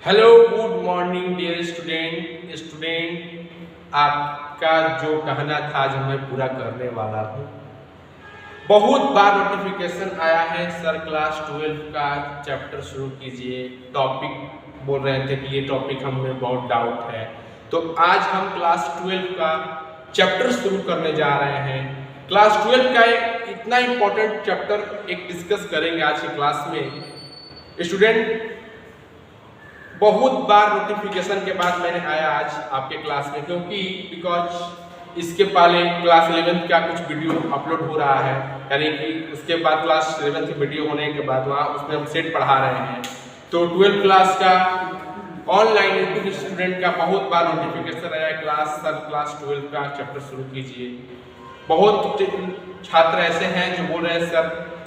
Hello good morning dear student आपका जो कहना था आज मैं पूरा करने वाला हूँ। बहुत बार नोटिफिकेशन आया है सर क्लास 12 का चैप्टर शुरू कीजिए। टॉपिक बोल रहे थे कि ये टॉपिक हमें बहुत डाउट है, तो आज हम क्लास 12 का चैप्टर शुरू करने जा रहे हैं। क्लास 12 का एक इतना इम्पोर्टेंट चैप्टर एक डिस्कस करेंगे आज की क्लास में। स्टूडेंट बहुत बार नोटिफिकेशन के बाद मैंने आया आज आपके क्लास में, क्योंकि बिकॉज इसके पहले क्लास 11 का कुछ वीडियो अपलोड हो रहा है, यानी कि उसके बाद क्लास 11 की वीडियो होने के बाद वहाँ उसमें हम सेट पढ़ा रहे हैं। तो 12 क्लास का ऑनलाइन यूट्यूब स्टूडेंट का बहुत बार नोटिफिकेशन आया क्लास 12 का चैप्टर शुरू कीजिए। बहुत छात्र ऐसे हैं जो बोल रहे हैं सर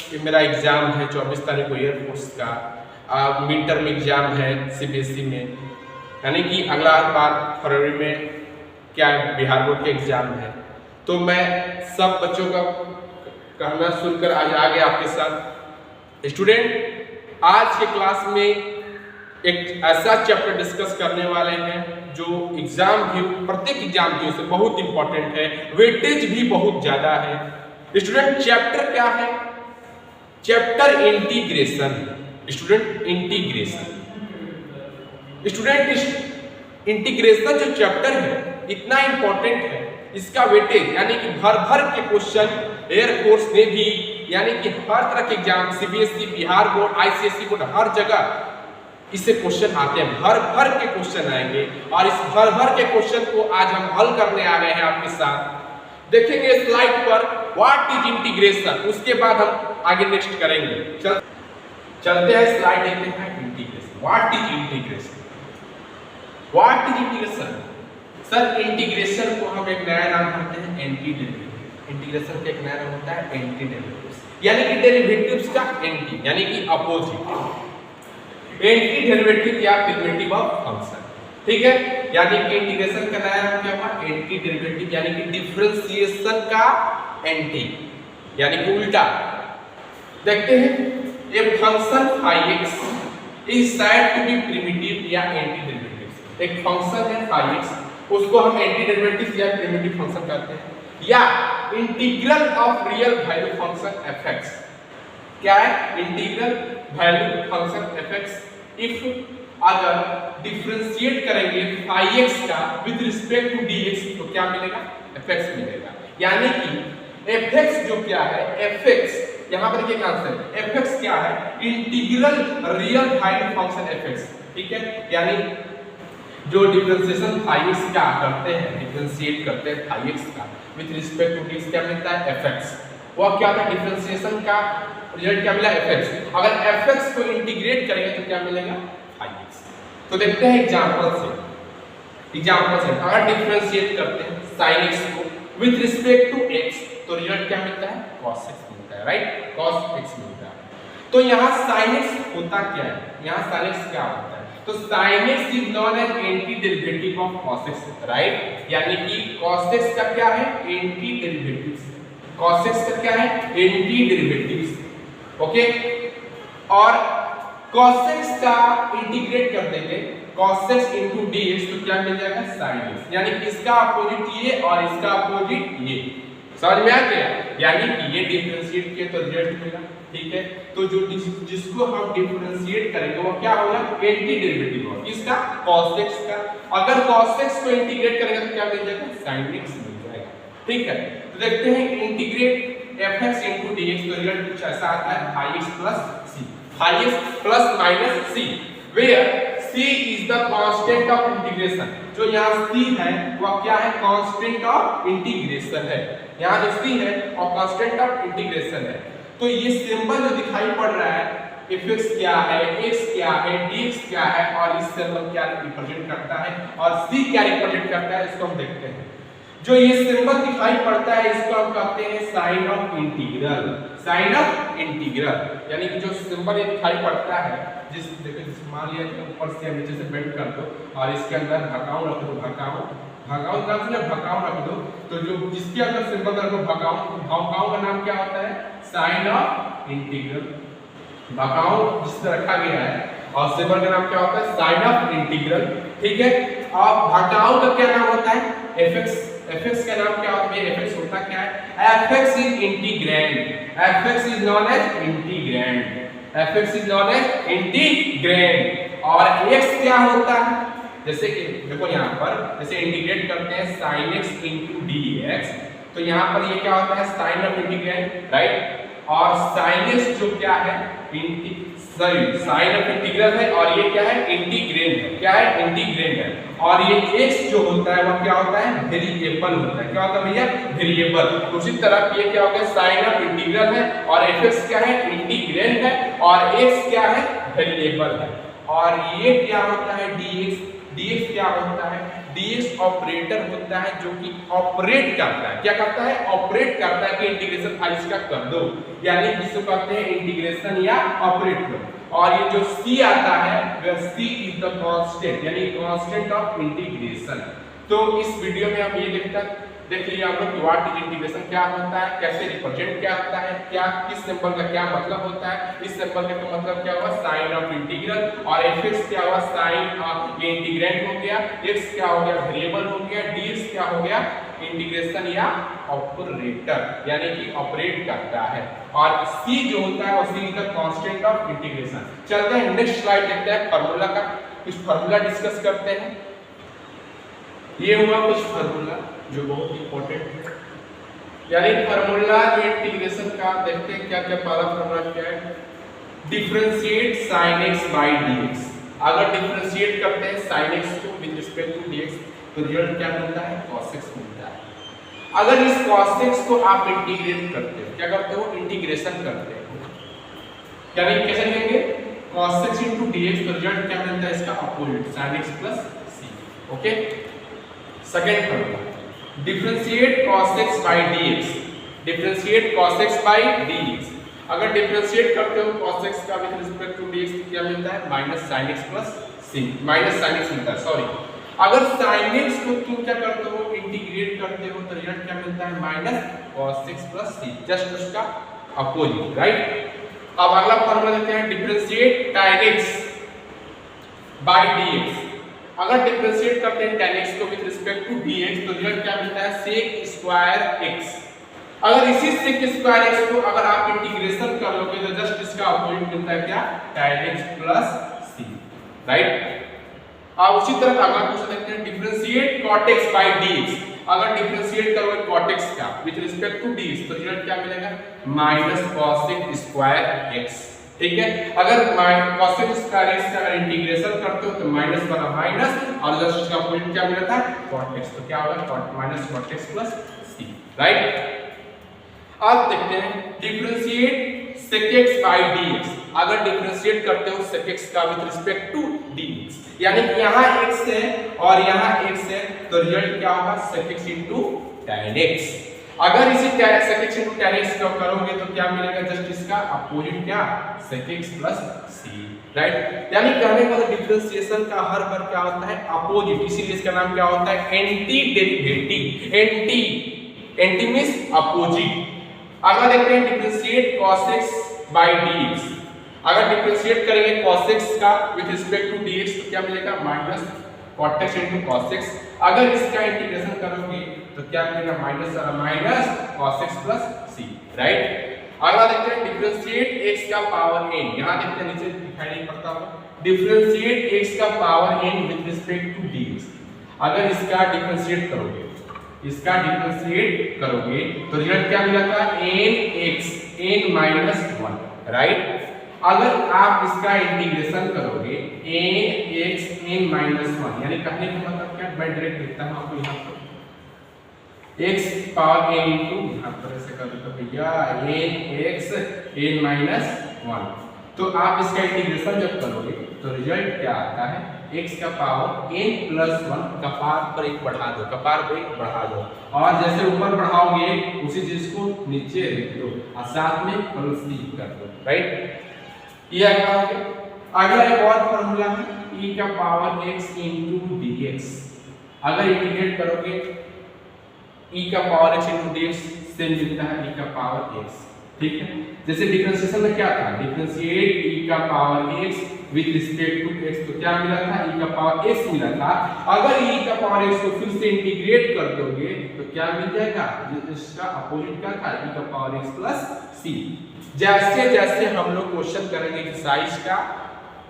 कि मेरा एग्जाम है 24 तारीख को एयरफोर्स का, मिड टर्म एग्जाम है सीबीएसई में, यानी कि अगला बार फरवरी में क्या बिहार बोर्ड के एग्जाम है। तो मैं सब बच्चों का कहना सुनकर आज आ गया आपके साथ। स्टूडेंट आज के क्लास में एक ऐसा चैप्टर डिस्कस करने वाले हैं जो एग्जाम भी प्रत्येक एग्जाम की से बहुत इंपॉर्टेंट है, वेटेज भी बहुत ज्यादा है। स्टूडेंट चैप्टर क्या है? Chapter integration. Student integration integration जो चैप्टर है इतना इंपॉर्टेंट है, इसका वेटेज यानी कि भर भर के क्वेश्चन एयरफोर्स ने भी, यानी कि हर तरह के exam CBSE, Bihar board, ICSE board, हर जगह इससे क्वेश्चन आते हैं, भर भर के क्वेश्चन आएंगे। और इस भर भर के क्वेश्चन को आज हम हल करने आ गए हैं आपके साथ। देखेंगे स्लाइड पर व्हाट इज इंटीग्रेशन, उसके बाद हम आगे नेक्स्ट करेंगे। चलते हैं स्लाइड देखते हैं integration. What is integration? What is integration? Sir integration को हम एक नया नाम देते हैं एंटी डेरिवेटिव। इंटीग्रेशन का एक नया नाम होता है एंटी डेरिवेटिव्स, यानी कि डेरिवेटिव्स का एंटी यानी कि अपोजिट। एंटी डेरिवेटिव या डेरिवेटिव ऑफ फंक्शन, ठीक है। यानी कि इंटीग्रेशन का नया नाम क्या हुआ? एंटी डेरिवेटिव, यानी कि डिफरेंशिएशन का एंटी, यानी कि उल्टा। देखते हैं a function phi x is said to be primitive या एंटी डेरिवेटिव। एक फंक्शन है phi x, उसको हम एंटी डेरिवेटिव या प्रिमिटिव फंक्शन कहते हैं। या integral of real value function fx। क्या है? Integral value function fx if अगर डिफरेंशिएट करेंगे phi x का विद रिस्पेक्ट टू dx तो क्या मिलेगा? fx मिलेगा। यानी कि fx जो क्या है, fx यहां पर देखिए आंसर fx क्या है? Integral real value function fx, ठीक है। यानी जो डिफरेंशिएशन phi x का करते हैं, डिफरेंशिएट करते हैं phi x का विद रिस्पेक्ट टू dx, क्या मिलता है? fx। वो क्या था? डिफरेंशिएशन का रिजल्ट क्या मिला? fx। अगर fx को इंटीग्रेट करेंगे तो क्या मिलेगा? phi x। तो देखते हैं एग्जांपल से अगर डिफरेंशिएट करते हैं sin x को विद रिस्पेक्ट टू x तो रिजल्ट क्या मिलता है? cos x मिलता है, राइट? cos x मिलता है। तो यहाँ sin x होता क्या है? यहाँ sin x क्या होता है? तो sin x is known as anti derivative of cos x, right? यानी कि cos x का क्या है? Anti derivative. cos x का क्या है? Anti derivative, okay. और cos x का इंटीग्रेट कर देंगे cos x into dx तो क्या मिल जाएगा? sin x। यानी कि इसका अपोजिट ये और इसका अपोजिट ये, समझ में आ गया? यानी कि ये डिफरेंशिएट किए तो रिजल्ट मिला, ठीक है। तो जो जिसको हम डिफरेंशिएट करेंगे वो क्या होगा? एंटी डेरिवेटिव होगा किसका? cos x का। अगर cos x को इंटीग्रेट करेंगे तो क्या मिल जाएगा? sin x मिल जाएगा, ठीक है। तो देखते हैं इंटीग्रेट fx into dx तो रिजल्ट कुछ ऐसा आता है phi x plus c, phi x plus minus c, where c is the constant of integration। जो यहाँ c है वह क्या है? कांस्टेंट ऑफ इंटीग्रेशन है। यहाँ जो c है और कांस्टेंट ऑफ इंटीग्रेशन है। तो ये सिंबल जो दिखाई पड़ रहा है fx क्या है, x क्या है, dx क्या है, और इस सिंबल क्या रिप्रेजेंट करता है और c क्या रिप्रेजेंट करता है, इसको हम देखते हैं। जो ये सिंबल दिखाई पड़ता है इसको हम कहते हैं sign of integral. Sign of integral यानी कि जो सिंबल ये दिखाई पड़ता है, जिस देखो मान लिया कि ऊपर से नीचे से बेंड कर दो और इसके अंदर भकाऊ रख दो, भकाऊ रख दो, तो जो जिसके अंदर सिंबल रखो भकाऊ का नाम क्या होता है? Sign of integral. भकाऊ जिससे रखा गया है और सिंबल का नाम क्या होता है? Sign of integral. ठीक है, अब घटाओ का क्या नाम होता है? fx। fx का नाम क्या होता है? fx होता क्या है? fx is integrand. fx is known as integrand. fx is known as integrand. और x क्या होता है? जैसे कि देखो यहाँ पर जैसे इंटीग्रेट करते हैं sin x into dx, तो यहाँ पर ये क्या होता है? Sign of integrand, right. और sin x जो क्या है? साइन ऑफ इंटीग्रल है, और ये क्या है? इंटीग्रैंड है। क्या है? इंटीग्रैंड है। और ये x जो होता है वो क्या होता है? वेरिएबल होता है। क्या होता है भैया? वेरिएबल। उसी तरह ये क्या होगा? साइन ऑफ इंटीग्रल है, और fx क्या है? इंटीग्रैंड है, और x क्या है? वेरिएबल है। और ये क्या होता है? dx। dx क्या होता है? dx ऑपरेटर होता है जो कि ऑपरेट करता है। क्या करता है? ऑपरेट करता है कि इंटीग्रेशन इसका कर दो, यानी किसको कहते हैं? इंटीग्रेशन या ऑपरेट करो। और ये जो c आता है वह c इज द कांस्टेंट, यानी कांस्टेंट ऑफ इंटीग्रेशन। तो इस वीडियो में हम ये देख लिया हम लोग व्हाट इज इंटीग्रेशन, क्या होता है, कैसे रिप्रेजेंट क्या होता है, क्या किस सिंबल का क्या मतलब होता है। इस सिंबल का मतलब क्या हुआ? Sign of integral. और fx क्या हुआ? साइन ऑफ इंटीग्रैंड हो गया। x क्या हो गया? वेरिएबल हो गया। dx क्या हो गया? इंटीग्रेशन या ऑपरेटर, यानी कि ऑपरेट करता है। और c जो होता है वो c is the constant of integration. चलते हैं नेक्स्ट स्लाइड देखते हैं फार्मूला का, कुछ फार्मूला डिस्कस करते हैं। ये हुआ कुछ फार्मूला जो बहुत इंपॉर्टेंट है, यानी फार्मूला जो इंटीग्रेशन का देखते हैं क्या क्या। पहला फार्मूला क्या है? Differentiate sin x by dx। अगर डिफरेंशिएट करते हैं sin x को विद रिस्पेक्ट टू dx तो रिजल्ट क्या मिलता है? cos x मिलता है। अगर इस cos x को आप इंटीग्रेट करते हो, क्या करते हो? इंटीग्रेशन करते हो, यानी कैसे लिखेंगे? cos x into dx, तो रिजल्ट क्या मिलता है? इसका opposite sin x plus c। Okay, second formula differentiate cos x by dx। Differentiate cos x by dx। अगर डिफरेंशिएट करते हो cos x का विद रिस्पेक्ट टू dx तो क्या मिलता है? Minus sin x plus c। Minus sin x मिलता है, सॉरी। अगर sin x को तुम क्या करते हो? इंटीग्रेट करते हो, तो रिजल्ट क्या मिलता है? Minus cos x plus c, just उसका अपोजिट, राइट। अब अगला फार्मूला देखते हैं, differentiate tan x by dx। अगर डिफरेंशिएट करते हैं tan x को विद रिस्पेक्ट टू dx तो रिजल्ट क्या मिलता है? sec square x। अगर इसी sec स्क्वायर x को अगर आप इंटीग्रेशन कर लोगे तो जस्ट इसका अपोजिट मिलता है क्या? tan x plus c, right. अब उसी तरह अगला क्वेश्चन देखते हैं, differentiate cot x by dx। अगर डिफरेंशिएट करोगे cot x का विद रिस्पेक्ट टू dx तो रिजल्ट क्या मिलेगा? Minus cos square x। ठीक है, अगर cos स्क्वायर x का अगर इंटीग्रेशन करते हो तो माइनस वाला माइनस, और जस्ट इसका अपोजिट क्या मिला था? cot x। तो क्या होगा? Minus cot x plus c, right. अब देखते हैं differentiate sec x by dx। अगर डिफरेंशिएट करते हो sec x का विद रिस्पेक्ट टू dx, यानी कि यहाँ x है और यहाँ x है, तो रिजल्ट क्या होगा? sec x into tan x। अगर इसी sec x into tan x को करोगे तो क्या मिलेगा? जस्ट इसका अपोजिट क्या? sec x plus c, right. यानी कहने का डिफरेंशिएशन का हर बार क्या होता है? अपोजिट, इसीलिए इसका नाम क्या होता है? Anti derivative. Anti means opposite. अगला देखते हैं differentiate cos x by dx। अगर डिफरेंशिएट करेंगे cos x का विद रिस्पेक्ट टू dx तो क्या मिलेगा? Minus cot x into cos x। अगर इसका इंटीग्रेशन करोगे तो क्या मिलेगा? Minus cos x plus c, right. अगला देखते हैं डिफरेंशिएट x का पावर n। यहां देखते हैं नीचे दिखाई नहीं पड़ता होगा, डिफरेंशिएट x का power n with respect to dx। अगर इसका डिफरेंशिएट करोगे तो रिजल्ट क्या मिला था? nx n minus 1, right. अगर आप इसका इंटीग्रेशन करोगे nx n minus 1, यानी कहने का मतलब क्या? मैं डायरेक्ट लिखता हूं आपको यहाँ पर x पावर n into, यहाँ पर ऐसे कर देता भैया nx n minus 1। तो आप इसका इंटीग्रेशन जब करोगे तो रिजल्ट क्या आता है? x का पावर n plus 1, कपार पर एक बढ़ा दो, और जैसे ऊपर बढ़ाओगे उसी चीज को नीचे लिख दो और साथ में प्लस कर दो, राइट। ये अगला एक और फार्मूला है e का पावर x into dx। अगर इंटीग्रेट करोगे e का पावर x into dx से मिलता है e का पावर x, ठीक है। जैसे डिफरेंशिएशन में क्या था? डिफरेंशिएट e का power x with respect to x, तो क्या मिला था e का पावर x मिला था। अगर e का पावर x को फिर से इंटीग्रेट कर दोगे तो क्या मिल जाएगा, इसका अपोजिट क्या था, e का पावर x प्लस c। जैसे जैसे हम लोग क्वेश्चन करेंगे एक्सरसाइज का,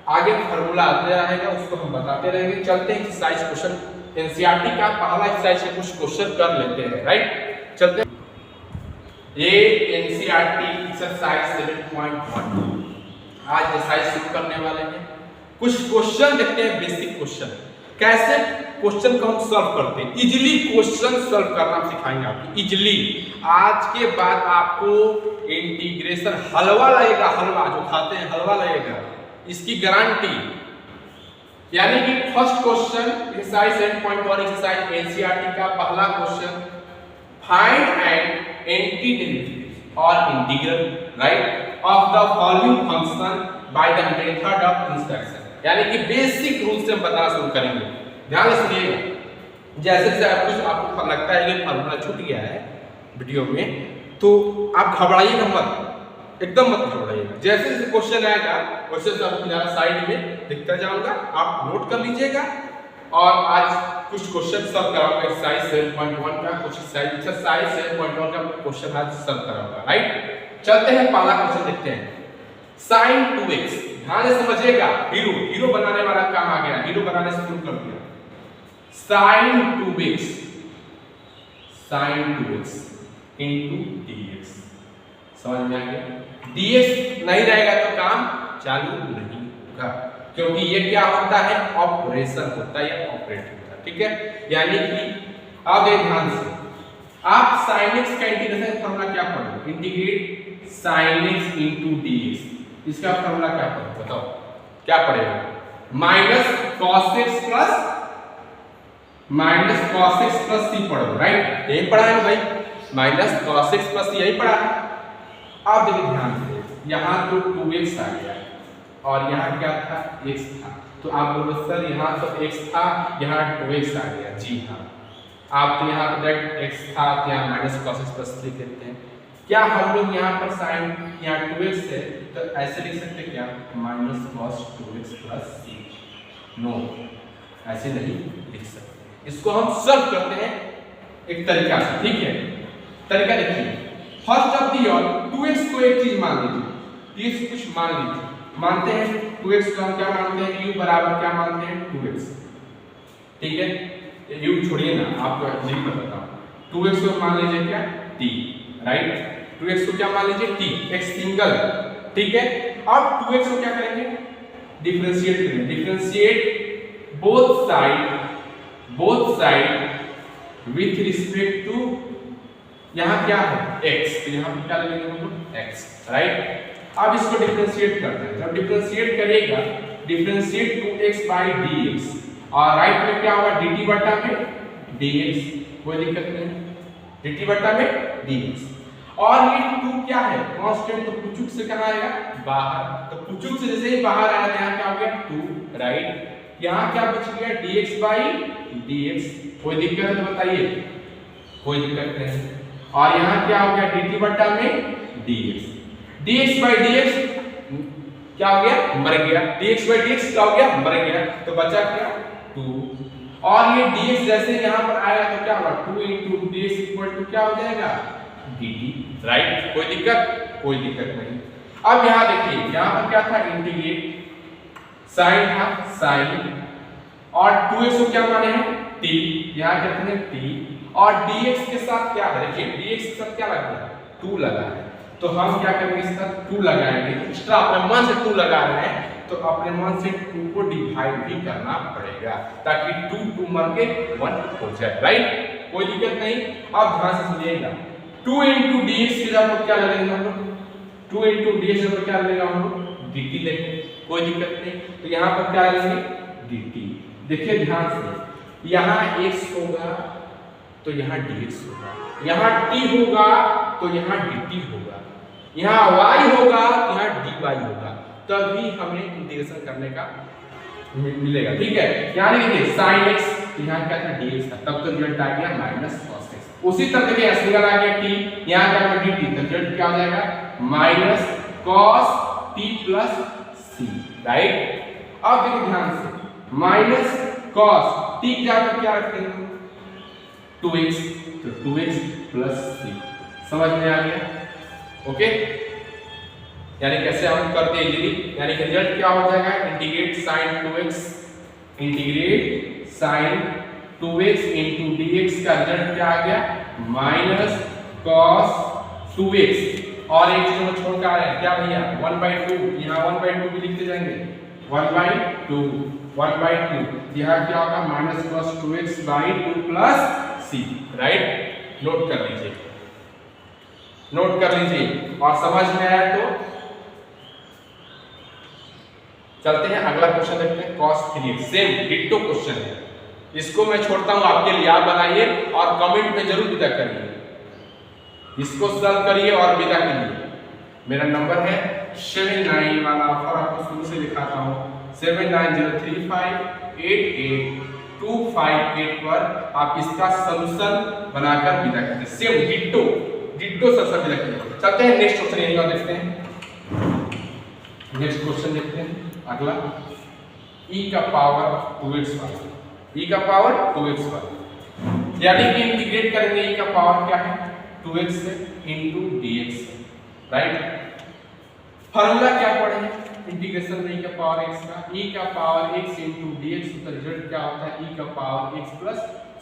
आगे फार्मूला आते रहेगा, उसको हम बताते रहेंगे। चलते हैं एक्सरसाइज क्वेश्चन एनसीईआरटी का पहला एक्सरसाइज से कुछ क्वेश्चन कर लेते हैं, राइट। चलते हैं, ये एनसीईआरटी एक्सरसाइज 7.1 आज एक्सरसाइज शुरू करने वाले हैं। कुछ क्वेश्चन देखते हैं, बेसिक क्वेश्चन, कैसे क्वेश्चन को हम सॉल्व करते हैं। इजीली क्वेश्चन सॉल्व करना सिखाएंगे आपको, इजीली। आज के बाद आपको इंटीग्रेशन हलवा लगेगा, हलवा जो खाते हैं हलवा लगेगा, इसकी गारंटी। यानी कि first question exercise 7.1 exercise NCERT का पहला क्वेश्चन, फाइंड एंड एंटीडेरिवेटिव और integral right of the following function by the method of instruction. यानी कि बेसिक रूल से हम बताना शुरू करेंगे, ध्यान से सुनिएगा। जैसे जैसे आपको लगता है कि फार्मूला छूट गया है वीडियो में, तो आप घबराइएगा मत, एकदम मत घबराइएगा। जैसे जैसे क्वेश्चन आएगा वैसे वैसे आपको यहाँ साइड में दिखता जाऊंगा, आप नोट कर लीजिएगा। और आज कुछ क्वेश्चन सॉल्व कराऊंगा एक्सरसाइज 7.1 का, कुछ एक्सरसाइज 7.1 का क्वेश्चन आज सॉल्व कराऊंगा, राइट। चलते हैं, पहला क्वेश्चन देखते हैं, sin 2x। ध्यान से समझिएगा, हीरो बनाने वाला काम आ गया, हीरो बनाने से शुरू कर दिया। sin 2x into dx, समझ में आ गया। dx नहीं रहेगा तो काम चालू नहीं होगा, क्योंकि ये क्या होता है, ऑपरेशन होता है या ऑपरेट होता है, ठीक है। यानी कि अब ध्यान से, आप sin x का इंटीग्रेशन फॉर्मूला क्या पढ़ोगे, integrate sin x into dx, इसका फॉर्मूला क्या पढ़ोगे बताओ, क्या पढ़ेगा, minus cos x plus c पढ़ोगे, राइट। यही पढ़ा है भाई, minus cos x plus c, यही पढ़ा है। अब देखिए ध्यान से, यहाँ तो 2x आ गया और यहाँ क्या था, x था, तो आप बोलो सर यहाँ तो x था, यहाँ 2x आ गया। जी हाँ, आप तो यहाँ डायरेक्ट x था तो यहाँ माइनस cos x प्लस लिख देते हैं। क्या हम लोग यहाँ पर साइन यहाँ 2x है तो ऐसे लिख सकते हैं क्या, minus cos 2x plus c? No, ऐसे नहीं लिख सकते। इसको हम सॉल्व करते हैं एक तरीका से, ठीक है। तरीका देखिए, first of the all 2x को एक चीज मान लीजिए, dx कुछ मान लीजिए, मानते हैं 2x को हम क्या मानते हैं, u बराबर क्या मानते हैं, 2x, ठीक है। u छोड़िए ना, आपको नहीं पता, 2x को मान लीजिए क्या, t, राइट। 2x को क्या मान लीजिए, t, x सिंगल, ठीक है। अब 2x को क्या करेंगे, डिफरेंशिएट करेंगे, differentiate both side with respect to, यहाँ क्या है, x, तो यहाँ पे क्या लगेगा हम लोग, x, राइट। अब इसको डिफरेंशिएट करते हैं, जब डिफरेंशिएट करिएगा, डिफरेंशिएट 2x बाई dx, और राइट में क्या होगा, dt बटा में dx, कोई दिक्कत नहीं, dt बटा में dx। और ये 2 क्या है, कांस्टेंट, तो पुचुक से कहाँ आएगा, बाहर, तो पुचुक से जैसे ही बाहर आया तो यहाँ क्या हो गया, 2, राइट। यहाँ क्या बच गया, dx बाई dx, कोई दिक्कत है तो बताइए, कोई दिक्कत नहीं। और यहाँ क्या हो गया, dt बटा में dx, dx by dx क्या हो गया, मर गया, dx by dx क्या हो गया, मर गया, तो बचा क्या, 2। और ये dx जैसे यहाँ पर आएगा तो क्या होगा, 2 into dx equal to क्या हो जाएगा, dt, राइट। कोई दिक्कत नहीं। अब यहाँ देखिए, यहाँ पर क्या था, इंटीग्रेट, साइन था, साइन, और 2x को क्या माने हैं, t, यहाँ कहते हैं t, और dx के साथ क्या है, देखिए dx के साथ क्या लगा है, 2 लगा है, तो हम क्या करेंगे, इसका 2 लगाएंगे, एक्स्ट्रा अपने मन से 2 लगा रहे हैं, तो अपने मन से 2 को डिवाइड भी करना पड़ेगा, ताकि 2 मर के 1 हो जाए, राइट। कोई दिक्कत नहीं। अब ध्यान से सुनिएगा, 2 into dx की जगह क्या लगेगा हम लोग, 2 into dx की जगह क्या लगेगा हम लोग, dt लेंगे, कोई दिक्कत नहीं। तो यहाँ पर क्या लेंगे, dt। देखिए ध्यान से, यहाँ x होगा तो यहाँ dx होगा, यहाँ t होगा तो यहाँ dt होगा, यहाँ y होगा तो यहाँ dy होगा, तभी हमें इंटीग्रेशन करने का मिलेगा, ठीक है। यहाँ देखिए sin x, यहाँ क्या था, dx था, तब तो रिजल्ट आ गया माइनस cos x। उसी तरह देखिए सिंगल आ गया t, यहाँ क्या होगा dt, तो रिजल्ट क्या हो जाएगा, minus cos t plus c, right. अब देखिए ध्यान से, माइनस कॉस टी की जगह पर क्या रखते हैं 2x, तो 2x प्लस c। समझ में आ गया? ओके, यानी कैसे हम करते हैं इजीली, यानी कि रिजल्ट क्या हो जाएगा, integrate sin 2x, integrate sin 2x into dx का रिजल्ट क्या आ गया, माइनस cos 2x। और एक चीज हम छोड़ के आ रहे हैं क्या भैया, 1/2, यहाँ 1/2 भी लिखते जाएंगे, 1/2, 1/2, यहाँ क्या होगा minus cos 2x/2 plus c। Right, note कर लीजिए, नोट कर लीजिए। और समझ में आया तो चलते हैं अगला क्वेश्चन देखते हैं, cos 3x, same ditto question है। इसको मैं छोड़ता हूं आपके लिए, आप बनाइए और कमेंट में जरूर विदा करिए, इसको सॉल्व करिए और विदा कीजिए। मेरा नंबर है 79 वाला, और आपको शुरू से दिखाता हूं 7903588258 पर आप इसका सॉल्यूशन बनाकर विदा कीजिए, सेम डिट्टो डिट्टो सॉल्यूशन विदा कीजिए। चलते हैं नेक्स्ट क्वेश्चन, यही का देखते हैं, नेक्स्ट क्वेश्चन देखते हैं अगला, e का पावर 2x वाला, e का पावर 2x वाला, यानी कि इंटीग्रेट करेंगे e का पावर क्या है 2x से इनटू dx, राइट। फार्मूला क्या पढ़े हैं इंटीग्रेशन में e का पावर x का, e का पावर x इनटू dx, तो रिजल्ट क्या होता है e का पावर x प्लस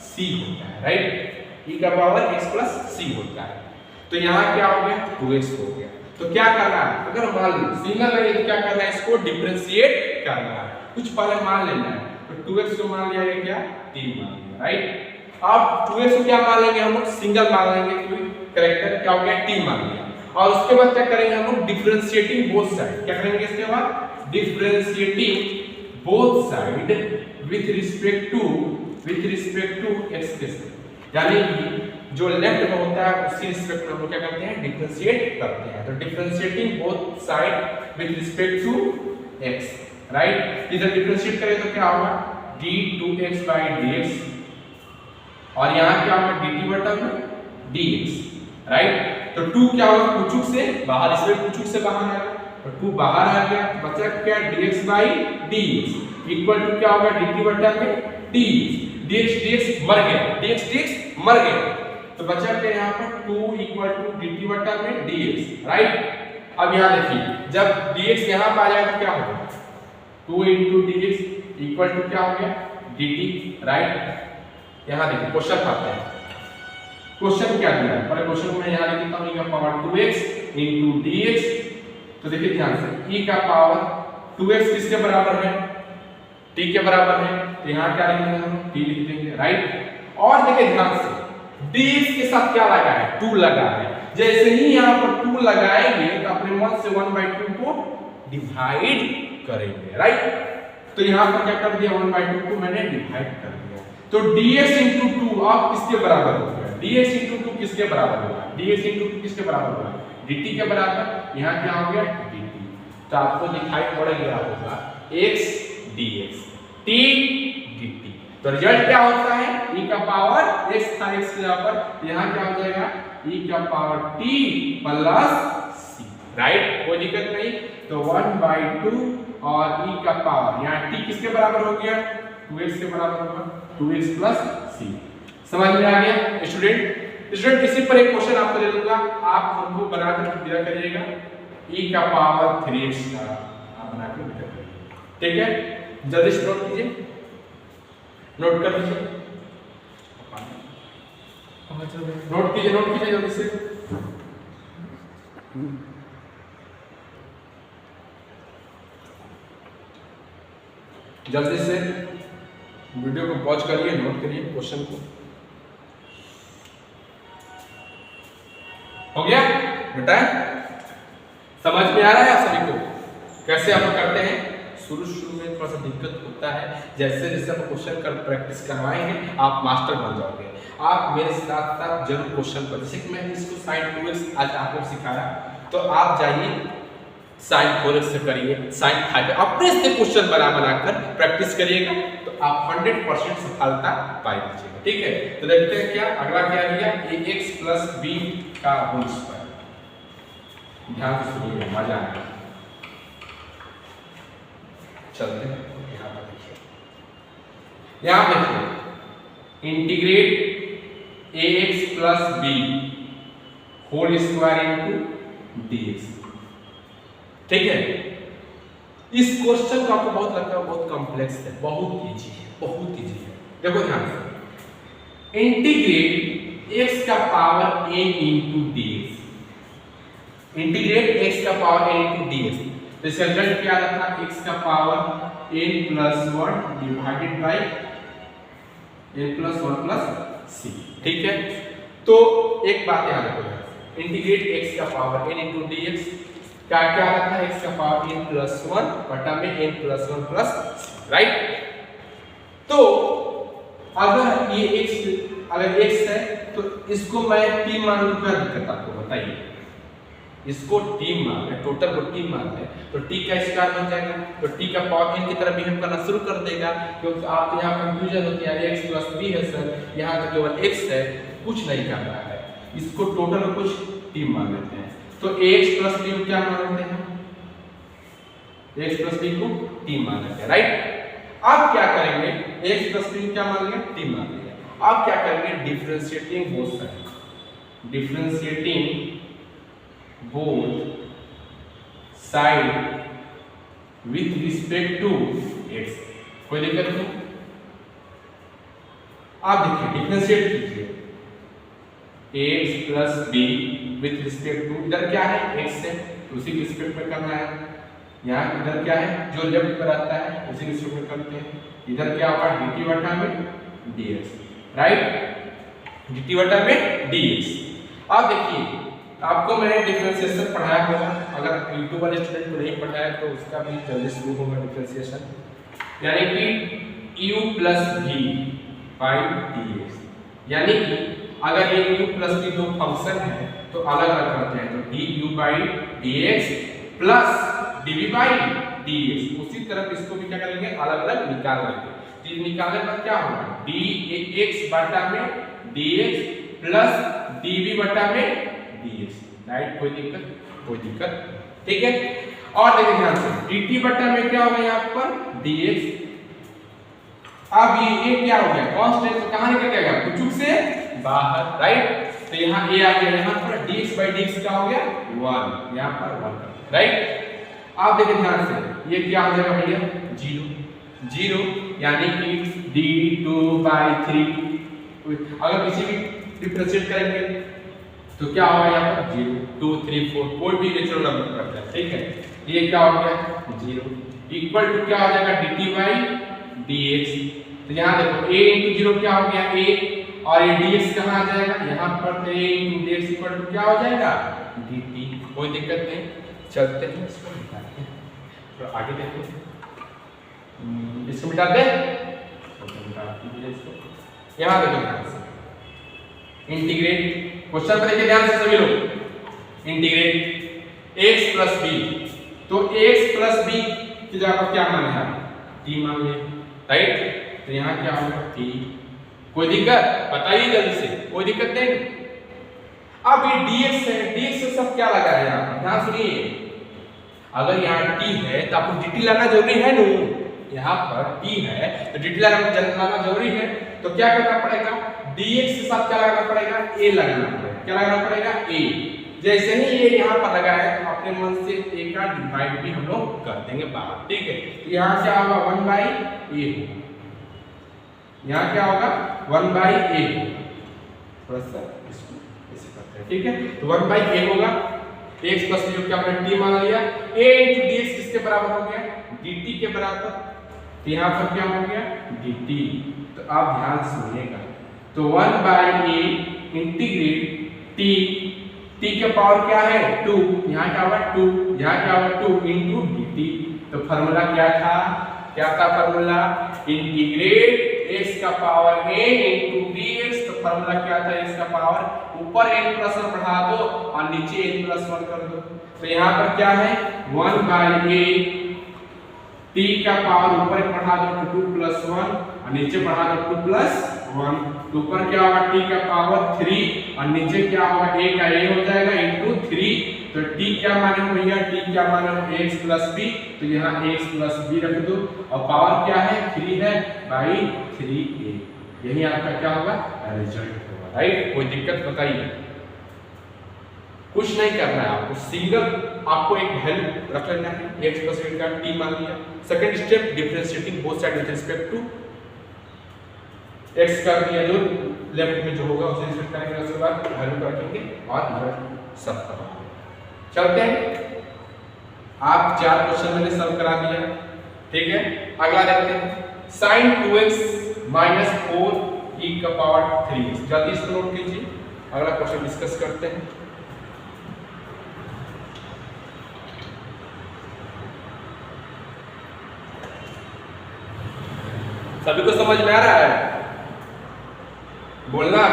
c होता है, राइट, e का पावर x प्लस c होता है। तो यहाँ क्या हो गया 2x हो गया। तो क्या करना है, अगर मान लो सिंगल है तो क्या करना है, इसको डिफरेंशिएट करना है, कुछ पहले मान लेना है। तो 2x को मान लिया क्या 3 मान लिया, राइट। अब 2x को क्या मान लेंगे हम लोग, सिंगल मान लेंगे, कोई कैरेक्टर क्या हो गया 3 मान लिया। और उसके बाद क्या करेंगे हम लोग, डिफरेंशिएटिंग बोथ साइड, क्या करेंगे इसके बाद, differentiating both side with respect to x के साथ, यानी कि जो लेफ्ट में होता है उसी रिस्पेक्ट में हम लोग क्या करते हैं, डिफरेंशिएट करते हैं। तो differentiating both side with respect to x, right. इधर डिफरेंशिएट करें तो क्या होगा d2x/dx, और यहाँ क्या होगा dt/dx, राइट। तो 2 क्या होगा कुचुक से बाहर, इसमें कुचुक से बाहर आ गया, तो 2 बाहर आ गया, बचा क्या dx/dx इक्वल टू क्या होगा dt/dx, dx मर गया, तो बचा क्या यहाँ पर 2 इक्वल टू dt/dx, राइट। अब यहाँ देखिए जब dx यहाँ पर आ जाएगा तो क्या होगा 2 into dx इक्वल टू क्या हो गया dt, राइट। यहाँ देखिए क्वेश्चन आते हैं, क्वेश्चन क्या दिया है, पहले क्वेश्चन में यहाँ लिखता हूँ e का पावर 2x into dx। तो देखिए ध्यान से e का पावर 2x किसके बराबर है, t के बराबर है, तो यहाँ क्या लिखेंगे हम t लिख देंगे, राइट। और देखिए ध्यान से dx के साथ क्या लगा है 2 लगा है, जैसे ही यहाँ पर 2 लगाएंगे तो अपने मन से 1/2 को डिवाइड करेंगे, राइट। तो यहाँ पर क्या कर दिया 1/2 को मैंने डिवाइड कर दिया, तो dx into 2 आप किसके बराबर हो गया, dx into 2 किसके बराबर होगा, dx into 2 किसके बराबर होगा dt के बराबर, यहाँ क्या हो गया dt। तो आपको दिखाई पड़ गया होगा x dx t dt। तो रिजल्ट क्या होता है e का पावर x था x के यहाँ पर, यहाँ क्या हो जाएगा e का power t plus c, right, कोई दिक्कत नहीं। तो 1/2 और e का पावर यहाँ t किसके बराबर हो गया 2x के बराबर होगा, 2x प्लस c। समझ में आ गया स्टूडेंट? इसी पर एक क्वेश्चन आपको दे दूंगा, आप हमको बनाकर दिया करिएगा, e का पावर 3x का आप बनाकर दिया करिएगा, ठीक है। जल्दी से नोट कीजिए, नोट कर लीजिए, नोट कीजिए जल्दी से। जल्दी से वीडियो को पॉज करिए, नोट करिए क्वेश्चन को। हो गया बेटा, समझ में आ रहा है आप सभी को कैसे आप करते हैं? शुरू में थोड़ा सा दिक्कत होता है, जैसे जैसे आप क्वेश्चन कर प्रैक्टिस करवाएंगे आप मास्टर बन जाओगे। आप मेरे साथ साथ जरूर क्वेश्चन पर, जैसे कि मैंने इसको sin 2x आज आपको सिखाया, तो आप जाइए sin 4x से करिए, sin 5 अपने से क्वेश्चन बनाकर प्रैक्टिस करिएगा, तो आप 100% सफलता पाई लीजिएगा, ठीक है। तो देखते हैं क्या अगला क्या दिया, ax प्लस b का होल स्क्वायर। ध्यान से सुनिए, मजा आएगा। चलते हैं। यहां देखिए integrate ax plus b whole square into dx। ठीक है, इस क्वेश्चन का आपको बहुत लगता है बहुत कॉम्प्लेक्स है, बहुत इजी है, बहुत इजी है। देखो ध्यान से, इंटीग्रेट x का power n into dx, integrate x का पावर n इनटू dx, तो इसका रिजल्ट क्या आता था, x का power n plus 1 divided by n plus 1 plus c। ठीक है, तो एक बात याद रखो, इंटीग्रेट x का पावर n इनटू dx क्या क्या आता था, x का पावर n प्लस 1 बटा में n plus 1 plus c, right. तो अगर ये x है तो इसको मैं t मान लूं, क्या दिक्कत आपको बताइए, इसको t मान है, टोटल को t मान है, तो t का स्क्वायर बन जाएगा, तो t का पावर n की तरह बिहेव करना शुरू कर देगा, क्योंकि आपको यहाँ कंफ्यूजन होती है, x प्लस b है सर, यहाँ तो केवल x है, कुछ नहीं कर रहा है, इसको टोटल को कुछ t मान लेते हैं, तो ax प्लस b को क्या मान लेते हैं, ax प्लस b को t मान लेते हैं, राइट। अब क्या करेंगे, ax प्लस b को क्या मान लेंगे, t मान लेंगे। अब क्या करेंगे, differentiating both side, differentiating both side with respect to x, कोई दिक्कत नहीं। आप देखिए डिफरेंशिएट कीजिए, ax plus b with respect to, इधर क्या है x है तो उसी के रिस्पेक्ट में करना है, यहाँ इधर क्या है जो लेफ्ट पर आता है उसी के रिस्पेक्ट में करते हैं, इधर क्या होगा dt बटा में dx, राइट, dt बटा में dx। अब देखिए आपको मैंने डिफरेंशिएशन पढ़ाया होगा, अगर यूट्यूब वाले स्टूडेंट को नहीं पढ़ाया तो उसका भी जल्दी शुरू होगा डिफरेंशिएशन, यानी कि u plus v by dx, यानी कि अगर ये u प्लस v दो फंक्शन है तो अलग अलग करते हैं, तो du by dx plus dv by dx, उसी तरह इसको भी क्या करेंगे अलग अलग निकाल लेंगे, तो निकालने पर क्या होगा dx बटा में dx प्लस dv बटा में dx, राइट, कोई दिक्कत, ठीक है। और देखिए ध्यान से dt बटा में क्या होगा यहाँ पर dx, अब ये क्या हो गया कांस्टेंट, तो कहां निकल गया कुछ से बाहर, राइट, तो यहाँ a आ गया, यहाँ पर dx बाई dx क्या हो गया 1, यहाँ पर 1, राइट। आप देखिए ध्यान से ये क्या हो जाएगा भैया 0, यानी कि d2/3, अगर किसी भी डिफरेंशिएट करेंगे तो क्या होगा यहाँ पर 0, 2, 3, 4 कोई भी नेचुरल नंबर करता है, ठीक है, ये क्या हो गया 0 इक्वल टू क्या हो जाएगा dt बाई dx, तो यहाँ देखो a इंटू 0 क्या हो गया a, और ये dx कहाँ आ जाएगा यहाँ पर, तो a into dx equal to क्या हो जाएगा dt, कोई दिक्कत नहीं, चलते हैं इसको निकालते हैं, तो आगे देखते हैं, इसको मिटा दे, यहाँ देखो इंटीग्रेट, क्वेश्चन पर देखिए ध्यान से सभी लोग, इंटीग्रेट x प्लस b, तो x प्लस b की जगह पर क्या मान है t मान लिया, राइट, तो यहाँ क्या होगा t, कोई दिक्कत बताइए जल्दी से, कोई दिक्कत नहीं। अब ये dx है, dx से सब क्या लगा है यहाँ पर, ध्यान सुनिए, अगर यहाँ t है तो आपको dt लाना जरूरी है ना, यहाँ पर t है तो dt लाना जरूरी है, तो क्या करना पड़ेगा dx के साथ क्या लगाना पड़ेगा a लगाना पड़ेगा, क्या लगाना पड़ेगा a, जैसे ही ये यहाँ पर लगा है तो अपने मन से a का डिवाइड भी हम लोग कर देंगे बाहर, ठीक है, तो यहाँ क्या होगा 1/a होगा, यहाँ क्या होगा 1/a होगा, थोड़ा सा इसको ऐसे करते हैं, ठीक है, तो 1/a होगा, x प्लस b क्या हमने t मान लिया, a into dx किसके बराबर हो गया dt के बराबर, तो यहाँ पर क्या हो गया dt, तो आप ध्यान सुनिएगा, तो 1/a इंटीग्रेट t के पावर क्या है 2, यहाँ क्या होगा 2, यहाँ क्या होगा 2 इंटू dt, तो फार्मूला क्या था फार्मूला इंटीग्रेट x का पावर n इंटू dx, तो फार्मूला क्या था x का पावर ऊपर n प्लस 1 बढ़ा दो और नीचे n प्लस 1 कर दो, तो यहाँ पर क्या है 1/a, t का पावर ऊपर बढ़ा दो 2 प्लस 1 और नीचे बढ़ा दो 2 प्लस 1, तो ऊपर क्या होगा t का पावर 3 और नीचे क्या होगा a का a हो जाएगा इंटू 3, तो t क्या माने भैया t क्या माने x प्लस b, तो यहाँ x प्लस b रख दो और पावर क्या है 3 है, बाई 3a। यही आपका क्या होगा, रिजल्ट होगा। राइट, कोई दिक्कत बताइए? कुछ नहीं करना है आपको, सिंगल आपको एक वैल्यू रख लेना है, x प्लस का t मान लिया। Second step differentiating both side with respect to x कर दिया, जो लेफ्ट में जो होगा उसे रिस्पेक्ट करेंगे, उसके बाद वैल्यू रखेंगे और रिजल्ट सब करेंगे। चलते हैं, आप 4 क्वेश्चन मैंने सॉल्व करा दिया, ठीक है। अगला देखते हैं, sin 2x माइनस 4e का पावर 3। जल्दी इसको नोट कीजिए, अगला क्वेश्चन डिस्कस करते हैं। सभी को समझ में आ रहा है? बोलना,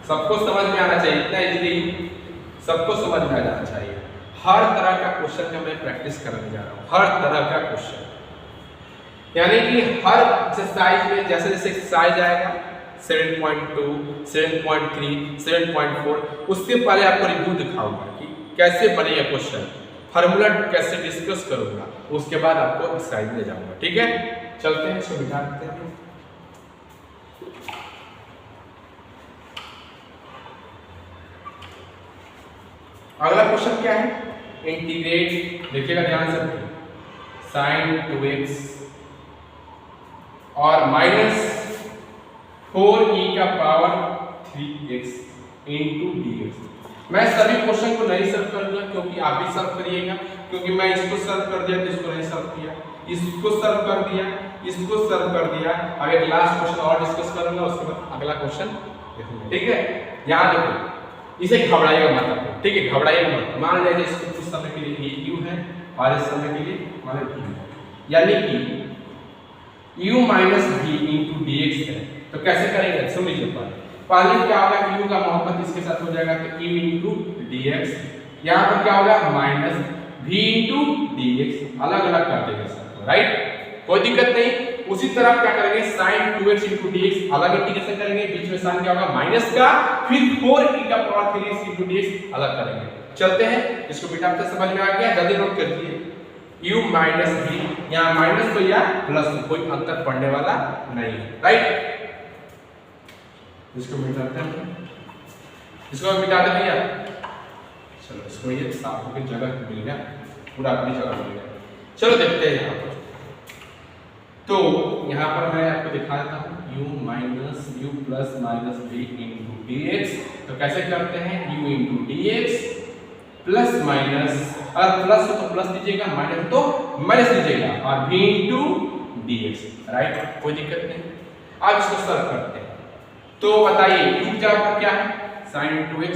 सबको समझ में आना चाहिए, इतना इजीली सबको समझ में आ जाना चाहिए। हर तरह का क्वेश्चन का मैं प्रैक्टिस करने जा रहा हूं, हर तरह का क्वेश्चन, यानी कि हर एक्सरसाइज में जैसे जैसे एक्सरसाइज आएगा 7.2, 7.3, 7.4, उसके पहले आपको रिव्यू दिखाऊंगा कि कैसे बनेगा क्वेश्चन, फार्मूला कैसे डिस्कस करूंगा, उसके बाद आपको एक्सरसाइज ले जाऊंगा, ठीक है। चलते हैं, इसको बिठा देते हैं। अगला क्वेश्चन क्या है, इंटीग्रेट, देखिएगा ध्यान से, sin 2x और माइनस 4e का पावर 3x इंटू dx। मैं सभी क्वेश्चन को नहीं सॉल्व करूंगा क्योंकि आप भी सॉल्व करिएगा, क्योंकि मैं इसको सॉल्व कर दिया तो इसको नहीं सॉल्व किया, इसको सॉल्व कर दिया, इसको सॉल्व कर दिया। अब एक लास्ट क्वेश्चन और डिस्कस करूंगा, उसके बाद अगला क्वेश्चन देखूंगा, ठीक है। यहां देखो, इसे घबराइएगा मत आपको, ठीक है, घबराइएगा मत। मान लीजिए इसको कुछ समय के लिए ये u है और इस समय के लिए मान v है, यानी कि u minus v into dx है, तो कैसे करेंगे सुन लीजिए। पहले क्या होगा, u का मोहब्बत इसके साथ हो जाएगा तो u इंटू dx, यहाँ पर क्या होगा माइनस v इंटू dx, अलग अलग कर देंगे सबको, राइट, कोई दिक्कत नहीं। उसी तरह क्या करेंगे, sin 2x इंटू dx अलग इंटीग्रेशन करेंगे, बीच में साइन क्या होगा माइनस का, फिर 4e का पावर 3x इंटू dx अलग करेंगे। चलते हैं, इसको बेटा आपसे समझ में आ गया, जल्दी नोट कर लीजिए। u माइनस v, यहाँ माइनस तो या प्लस, कोई अंतर पड़ने वाला नहीं है, राइट। इसको मिटाते हैं, इसको मिटा दे भैया, चलो इसको ये साफ होकर जगह मिल गया, पूरा अपनी जगह मिल गया। चलो देखते हैं यहाँ पर, तो यहाँ पर मैं आपको दिखा देता हूँ u minus u plus minus v into dx। तो कैसे करते हैं, u into dx plus minus, और प्लस हो तो प्लस दीजिएगा, माइनस तो माइनस दीजिएगा, और v इंटू dx, राइट, कोई दिक्कत नहीं। अब इसको सॉल्व करते हैं, तो बताइए u की जगह पर क्या है, sin 2x,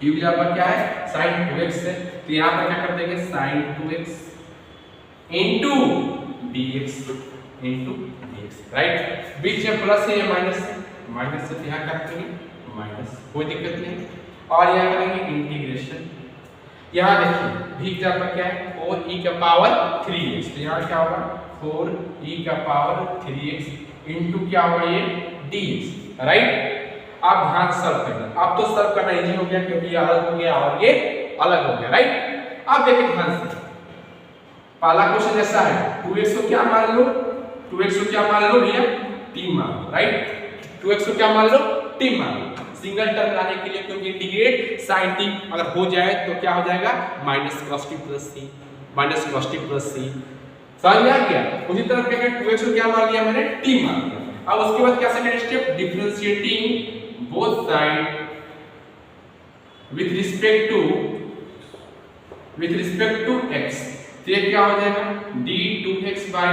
u की जगह पर क्या है sin 2x है, तो यहाँ पर क्या कर देंगे sin 2x into dx into dx, right. बीच में प्लस है या माइनस है, माइनस से यहाँ क्या करेंगे माइनस, कोई दिक्कत नहीं। और यहाँ करेंगे इंटीग्रेशन, यहाँ देखिए v की जगह पर क्या है 4e का पावर 3x, तो यहाँ क्या होगा 4e का पावर 3x इंटू क्या होगा ये dx, राइट। आप ध्यान से सॉल्व करना, अब तो सॉल्व करना इजी हो गया क्योंकि ये अलग हो गया और ये अलग हो गया, राइट। अब देखिए ध्यान से, पहला क्वेश्चन जैसा है 2x को क्या मान लो, 2x को क्या मान लो भैया t मान लो, राइट। 2x को क्या मान लो t मान लो, सिंगल टर्म लाने के लिए, क्योंकि इंटीग्रेट sin t अगर हो जाए तो क्या हो जाएगा minus cos t plus c, minus cos t plus c, समझ में आ गया। उसी तरह क्या 2x को क्या मान लिया मैंने t मान लिया। अब उसके बाद क्या second step, differentiating both side with respect to x, तो ये क्या हो जाएगा d2x by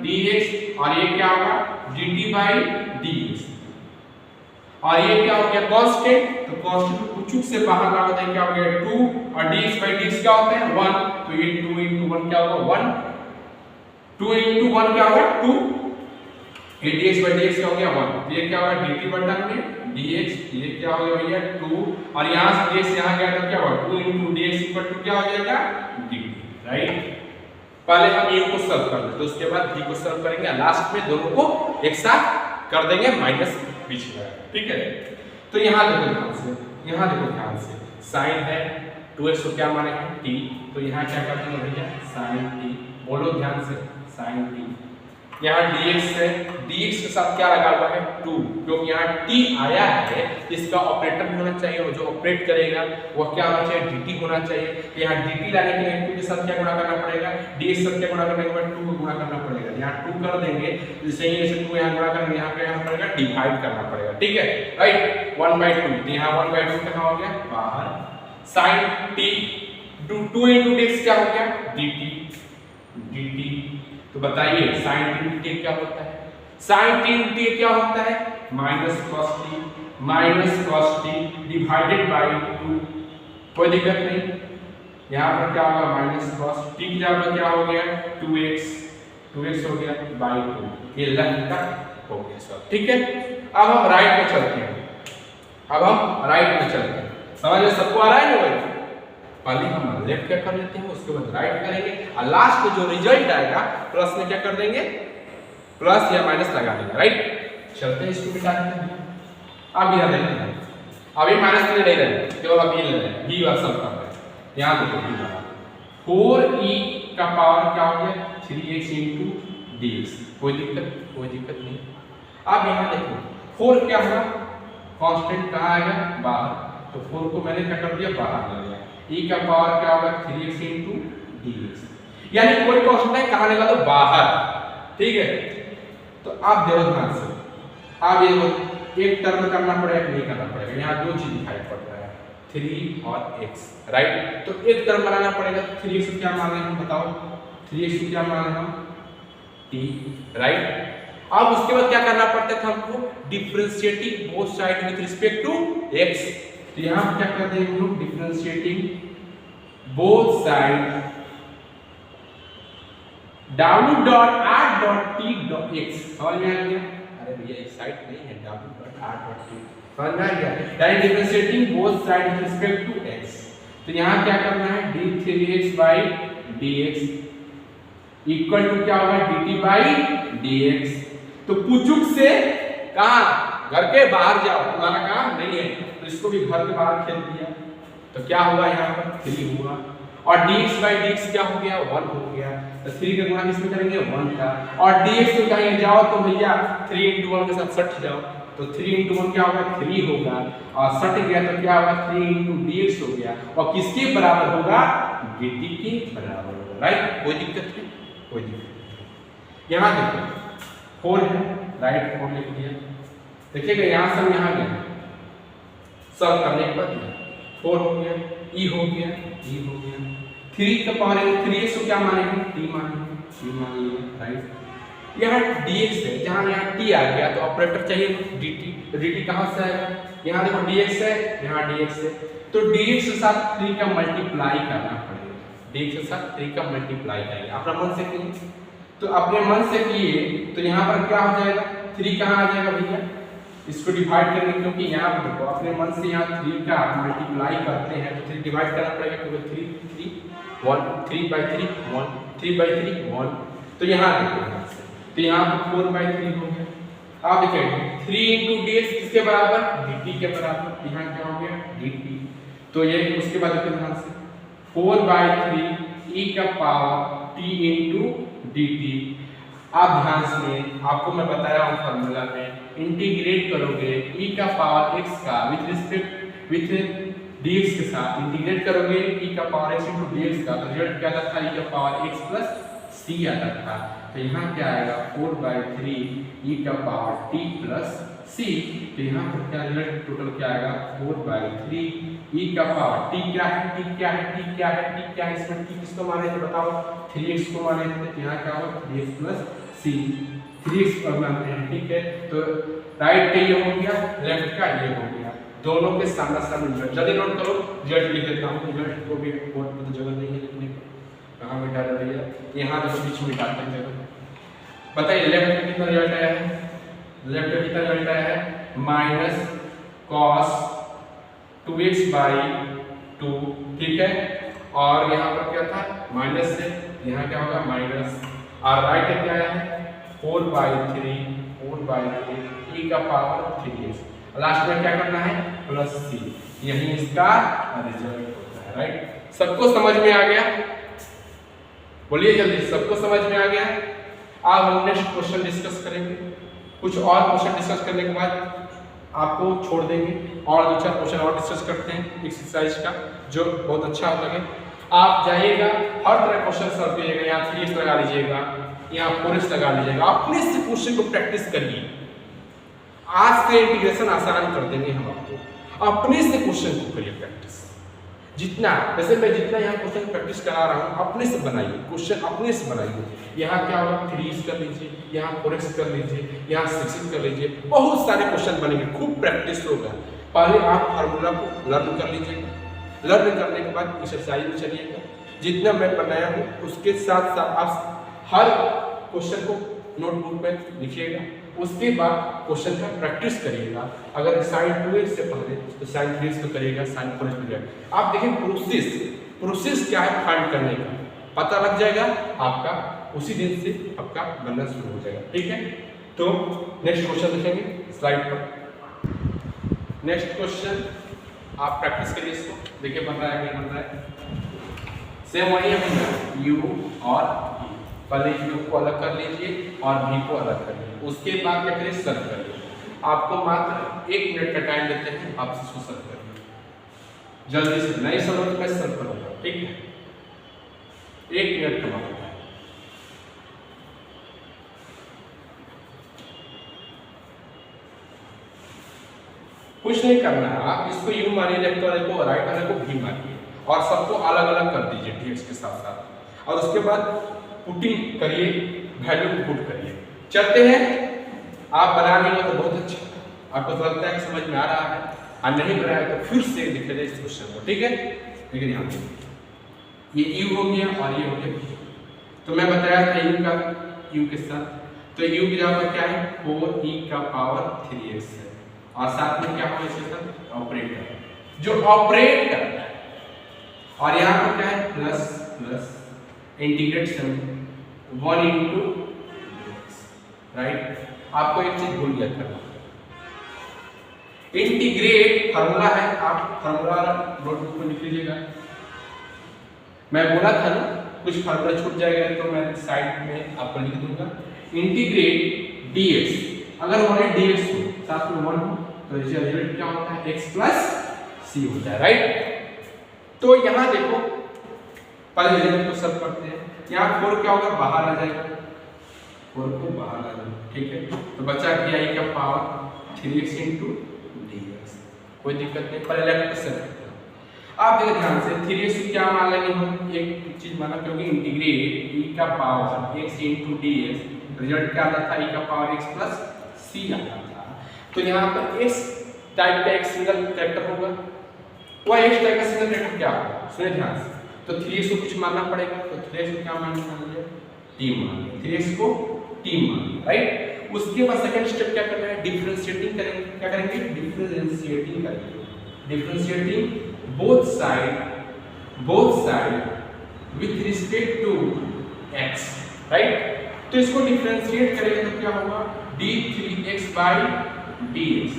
dx, और ये क्या होगा dt by dx, और ये क्या हो गया कांस्टेंट, तो कांस्टेंट को कुछ से बाहर ना होता है, क्या हो गया 2, और dx by dx क्या होता है 1, तो ये 2 into 1 क्या होगा 1, 2 into 1 क्या होगा 2, ये dx by dx क्या हो गया 1, ये क्या होगा dt बटा में dx, ये क्या हो गया भैया 2, और यहाँ से dx यहाँ गया तो क्या होगा 2 into dx equal to क्या हो जाएगा dt, राइट। पहले हम u को सॉल्व कर लेते, तो उसके बाद v को सॉल्व करेंगे, लास्ट में दोनों को एक साथ कर देंगे माइनस बीच में, ठीक है। तो यहाँ देखो ध्यान से, यहाँ देखो ध्यान से, sin है 2x को क्या माने हैं t, तो यहाँ क्या कर देंगे भैया sin t बोलो ध्यान से, साइन टी। यहाँ dx है, dx के साथ क्या लगा हुआ है 2, क्योंकि यहाँ t आया है, इसका ऑपरेटर भी होना चाहिए, और जो ऑपरेट करेगा वो क्या होना चाहिए, dt होना चाहिए। यहाँ dt लाने के लिए 2 के साथ क्या गुणा करना पड़ेगा, dx से क्या गुणा करने के बाद 2 को गुणा करना पड़ेगा। यहाँ 2 कर देंगे, जैसे ही ऐसे 2 यहाँ गुणा करेंगे, यहाँ क्या करना पड़ेगा, डिवाइड करना पड़ेगा, ठीक है, राइट। 1/2, यहाँ 1/2 कहाँ हो गया, बाहर। sin t 2 into dx क्या हो गया, dt। तो बताइए sin t into क्या होता है, sin t into क्या होता है, minus cos t divided by 2। कोई दिक्कत नहीं, यहाँ पर क्या होगा, माइनस cos t की जगह क्या हो गया, 2x हो गया बाय 2। ये लेफ्ट का हो गया सब, ठीक है। अब हम राइट में चलते हैं, समझ में सबको आ रहा है ना भाई। पहले हम लेफ्ट क्या कर लेते हैं, उसके बाद राइट करेंगे, और लास्ट में जो रिजल्ट आएगा प्लस में क्या कर देंगे, प्लस या माइनस लगा देंगे, राइट। चलते हैं इसको मिटा देते हैं। अब यहां देखते हैं, अभी माइनस ले नहीं रहे, केवल अभी ले रहे हैं, b और सब कर रहे हैं। यहां देखो b बराबर 4e का पावर क्या हो गया, 3x * dx। कोई दिक्कत नहीं। अब यहां देखो 4 क्या होगा, कांस्टेंट कहां आएगा, बाहर, तो 4 को मैंने क्या कर दिया, बाहर ले लिया। e का पावर क्या होगा, 3x * dx, यानी कोई कांस्टेंट है कहां लगा दो, बाहर, ठीक है। तो आप देखो ध्यान से, अब ये एक टर्म करना पड़ेगा, नहीं करना पड़ेगा, यहाँ दो चीज दिखाई पड़ रहा है, 3 और x, राइट। तो एक टर्म बनाना पड़ेगा, 3x को क्या मान रहे हैं हम, बताओ 3x को क्या मान रहे हैं हम, t, राइट। अब उसके बाद क्या करना पड़ता था हमको, differentiating both side with respect to x। तो यहां क्या कर देंगे हम लोग, डिफरेंशिएटिंग बोथ साइड w.r.t.x। समझ में आ गया, अरे भैया एक साइड नहीं है, w.r.t, समझ में आ गया, यानी differentiating both side with respect to x। तो यहां क्या करना है, d3x/dx इक्वल टू क्या होगा, dt/dx। तो पुचुक से कहां, घर के बाहर जाओ, तुम्हारा काम नहीं है, तो इसको भी घर के बाहर खेल दिया, तो क्या हुआ, यहाँ पर 3 हुआ, और dx/dx क्या हो गया, 1 हो गया। तो 3 का गुणा किसमें करेंगे, 1 का, और dx को कहीं जाओ तो भैया 3 × 1 के साथ सट जाओ, तो 3 × 1 क्या होगा, 3 होगा, और सट गया तो क्या होगा, 3 × dx हो गया, और किसके बराबर होगा, dt के बराबर होगा, राइट। कोई दिक्कत नहीं, कोई दिक्कत नहीं। यहाँ देखो 4 है, राइट, 4 लिख दिया, देखिएगा यहाँ से यहाँ गया, सब करने के बाद 4 हो गया, e हो गया, 3 का पावर 3x को क्या मानेंगे, t मानेंगे, राइट। यहाँ dx है, जहाँ यहाँ t आ गया तो ऑपरेटर चाहिए dt, तो dt कहाँ से आएगा, यहाँ देखो dx है, यहाँ dx है, तो dx के साथ 3 का मल्टीप्लाई करना पड़ेगा, dx के साथ 3 का मल्टीप्लाई करेंगे, अपना मन से किए, तो अपने मन से किए तो यहाँ पर क्या हो जाएगा, 3 कहाँ आ जाएगा भैया, इसको डिवाइड करेंगे, क्योंकि यहाँ पर देखो अपने मन से यहाँ 3 का मल्टीप्लाई करते हैं तो 3 डिवाइड करना पड़ेगा, क्योंकि 3/3 1, तो यहाँ देखो, तो यहाँ पर 4/3 हो गया। आप देखिए 3 × dx किसके बराबर, dt के बराबर, यहाँ क्या हो गया, dt। तो ये उसके बाद देखो ध्यान से, 4/3 e का पावर t × dt। आप ध्यान से, आपको मैं बताया हूँ फॉर्मूला में, इंटीग्रेट करोगे e का पावर x का विद रिस्पेक्ट विद dx के साथ इंटीग्रेट करोगे e का पावर x * dx का, तो रिजल्ट क्या आता था, e का पावर x + c आता था। तो यहाँ क्या आएगा, 4/3 e का पावर t + c। तो यहाँ पर क्या रिजल्ट टोटल क्या आएगा, 4/3 e का पावर t क्या है, t क्या है, इसमें t किसको माने थे बताओ, 3x को माने थे, तो यहाँ क्या होगा 3x + c, 3x पर मानते हैं, ठीक है। तो राइट का ये हो गया, लेफ्ट का ये हो गया, दोनों के सामने सामने जल्दी नोट करो, रिजल्ट लिख देता हूँ, रिजल्ट को भी बोर्ड पर जगह नहीं है लिखने को, कहाँ मिटा रहे भैया, यहाँ देखो बीच में मिटाते हैं जगह। बताइए लेफ्ट में कितना रिजल्ट आया है, लेफ्ट में कितना रिजल्ट आया है, -cos 2x/2, ठीक है, और यहाँ पर क्या था, माइनस से, यहाँ क्या होगा माइनस, और राइट में क्या आया है 4/3 e का पावर 3x, लास्ट में क्या करना है, +c, यही इसका रिजल्ट होता है, राइट। सबको समझ में आ गया, बोलिए जल्दी, सबको समझ में आ गया? अब हम नेक्स्ट क्वेश्चन डिस्कस करेंगे। कुछ और क्वेश्चन डिस्कस करने के बाद आपको छोड़ देंगे और 2-4 क्वेश्चन और डिस्कस करते हैं एक्सरसाइज का, जो बहुत अच्छा लगे। आप जाइएगा, हर तरह क्वेश्चन सॉल्व कीजिएगा, यहाँ 3x लगा लीजिएगा, यहाँ 4x लगा लीजिएगा, अपने से क्वेश्चन को प्रैक्टिस करिए। आज से इंटीग्रेशन आसान कर देंगे हम आपको, अपने से क्वेश्चन को करिए प्रैक्टिस। जितना वैसे मैं जितना यहाँ क्वेश्चन प्रैक्टिस करा रहा हूँ, अपने से बनाइए क्वेश्चन, अपने से बनाइए। यहाँ क्या होगा, 3x कर लीजिए, यहाँ 4x कर लीजिए, यहाँ 6x कर लीजिए, बहुत सारे क्वेश्चन बनेंगे, खूब प्रैक्टिस होगा। पहले आप फार्मूला को लर्न कर लीजिएगा, लर्न करने के बाद एक्सरसाइज में चलिएगा। जितना मैं बनाया हूँ उसके साथ साथ आप हर क्वेश्चन को नोटबुक में लिखिएगा, उसके बाद क्वेश्चन का प्रैक्टिस करिएगा। अगर sin 2x से पहले तो sin 3x को करिएगा, sin 4x को करिएगा। आप देखिए प्रोसेस क्या है फाइंड करने का, पता लग जाएगा आपका, उसी दिन से आपका बनना शुरू हो जाएगा। ठीक है, तो नेक्स्ट क्वेश्चन देखेंगे स्लाइड पर। नेक्स्ट क्वेश्चन आप प्रैक्टिस करिए, इसको देखिए बन रहा है नहीं बन रहा है। सेम वही है, u और v। पहले u को अलग कर लीजिए और v को अलग कर लीजिए, उसके बाद क्या करिए, सर्च करिए। आपको मात्र 1 मिनट का टाइम देते हैं, आप इसको सर्च करिए जल्दी से, नहीं समझ तो मैं सर्च करूंगा। ठीक है, 1 मिनट का वक्त है। कुछ नहीं करना है, आप इसको यू मानिए, लेफ्ट वाले को राइट वाले को भी मानिए और सबको अलग अलग कर दीजिए dx के साथ साथ, और उसके बाद पुटिंग करिए, वैल्यू को पुट करिए। चलते हैं, आप बना नहीं हो तो बहुत अच्छा, आपको तो लगता है कि समझ में आ रहा है, और नहीं बनाया तो फिर से दिख जाए इस क्वेश्चन को। ठीक है, लेकिन यहाँ पे ये u हो गया और ये हो गया v। तो मैं बताया था u का u के साथ, तो u की जगह क्या है, 4e का पावर 3x है, और साथ में क्या होगा इसके साथ, ऑपरेटर जो ऑपरेट करता है, और यहाँ पर क्या है, plus plus integrate 1 into right. आपको एक चीज भूल गया था, इंटीग्रेट फार्मूला है, आप फार्मूला नोटबुक में लिख लीजिएगा। मैं बोला था ना कुछ फार्मूला छूट जाएगा तो मैं साइड में आपको लिख दूंगा। इंटीग्रेट dx, अगर 1 dx हो साथ में 1 हो तो रिजल्ट क्या होता है, x प्लस c होता है, राइट। तो यहाँ देखो, पहले रिजल्ट को सब करते हैं। यहाँ 4 क्या होगा, बाहर आ जाएगा, 4 को बाहर आ जाएगा। ठीक है, तो बचा किया e का पावर 3x इंटू dx, कोई दिक्कत नहीं, पहले लेफ्ट से करते हैं। आप देखिए ध्यान से, 3x को क्या मान लेंगे हम, एक चीज माना, क्योंकि इंटीग्रेट e का power x into dx, result क्या आता था, e का पावर x प्लस c आता था। तो यहाँ पर x टाइप का एक सिंगल फैक्टर होगा, वह x टाइप का सिंगल फैक्टर क्या होगा, सुनिए ध्यान से। तो 3x को कुछ मानना पड़ेगा, तो 3x को क्या मान लिया, t मान लिया, 3x को t मान लिया, राइट। उसके बाद सेकंड स्टेप क्या करना है, डिफरेंशिएटिंग करेंगे। क्या करेंगे, डिफरेंशिएटिंग करेंगे, differentiating both side with respect to x, right. तो इसको डिफरेंशिएट करेंगे तो क्या होगा, d3x बाई dx,